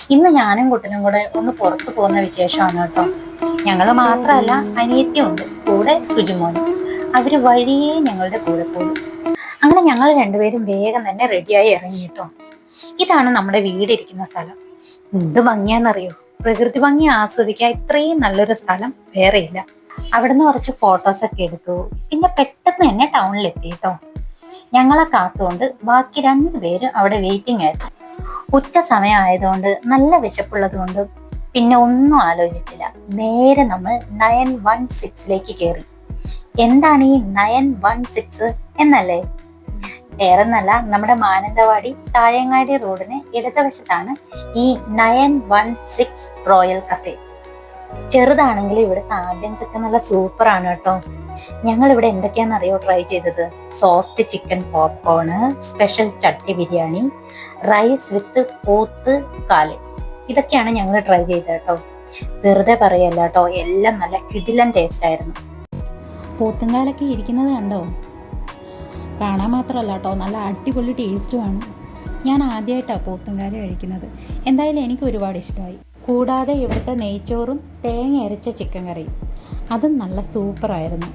ഇന്ന് ഞാനും കുട്ടനും കൂടെ ഒന്ന് പുറത്തു പോകുന്ന വിശേഷമാണ് കേട്ടോ. ഞങ്ങൾ മാത്രമല്ല, അനിയത്തിയുണ്ട് കൂടെ, സുജിമോനും. അവര് വഴിയേ ഞങ്ങളുടെ കൂടെ പോകും. അങ്ങനെ ഞങ്ങൾ രണ്ടുപേരും വേഗം തന്നെ റെഡിയായി ഇറങ്ങി കേട്ടോ. ഇതാണ് നമ്മുടെ വീടിരിക്കുന്ന സ്ഥലം. എന്ത് ഭംഗിയാന്നറിയോ? പ്രകൃതി ഭംഗി ആസ്വദിക്കാൻ ഇത്രയും നല്ലൊരു സ്ഥലം വേറെയില്ല. അവിടുന്ന് കുറച്ച് ഫോട്ടോസ് ഒക്കെ എടുത്തു. പിന്നെ പെട്ടെന്ന് തന്നെ ടൗണിലെത്തി കേട്ടോ. ഞങ്ങളെ കാത്തുകൊണ്ട് ബാക്കി രണ്ടുപേരും അവിടെ വെയിറ്റിംഗ് ആയിരുന്നു. ഉച്ച സമയം ആയതുകൊണ്ട് നല്ല വിശപ്പുള്ളത് കൊണ്ട് പിന്നെ ഒന്നും ആലോചിച്ചില്ല. നേരെ നമ്മൾ 916 കയറി. എന്താണ് ഈ 916 എന്നല്ലേ? വേറൊന്നല്ല, നമ്മുടെ മാനന്തവാടി താഴങ്ങാടി റോഡിന് ഇടതുവശത്താണ് ഈ 916 റോയൽ കഫേ. ചെറുതാണെങ്കിൽ ഇവിടുത്തെ ആംബിയൻസ് ഒക്കെ നല്ല സൂപ്പർ ആണ് കേട്ടോ. ഞങ്ങൾ ഇവിടെ എന്തൊക്കെയാണെന്നറിയോ ട്രൈ ചെയ്തത്? സോഫ്റ്റ് ചിക്കൻ പോപ്കോണ്, സ്പെഷ്യൽ ചട്ടി ബിരിയാണി, റൈസ് വിത്ത് പോത്ത് കാല്, ഇതൊക്കെയാണ് ഞങ്ങൾ ട്രൈ ചെയ്തത് കേട്ടോ. വെറുതെ പറയല്ല കേട്ടോ, എല്ലാം നല്ല കിടിലൻ ടേസ്റ്റ് ആയിരുന്നു. പോത്തുംകാലൊക്കെ ഇരിക്കുന്നത് കണ്ടോ? കാണാൻ മാത്രമല്ല കേട്ടോ, നല്ല അടിപൊളി ടേസ്റ്റുമാണ്. ഞാൻ ആദ്യമായിട്ടാണ് പോത്തുംകാല കഴിക്കുന്നത്. എന്തായാലും എനിക്ക് ഒരുപാട് ഇഷ്ടമായി. കൂടാതെ ഇവിടുത്തെ നെയ്ച്ചോറും തേങ്ങ അരച്ച ചിക്കൻ കറിയും അതും നല്ല സൂപ്പറായിരുന്നു.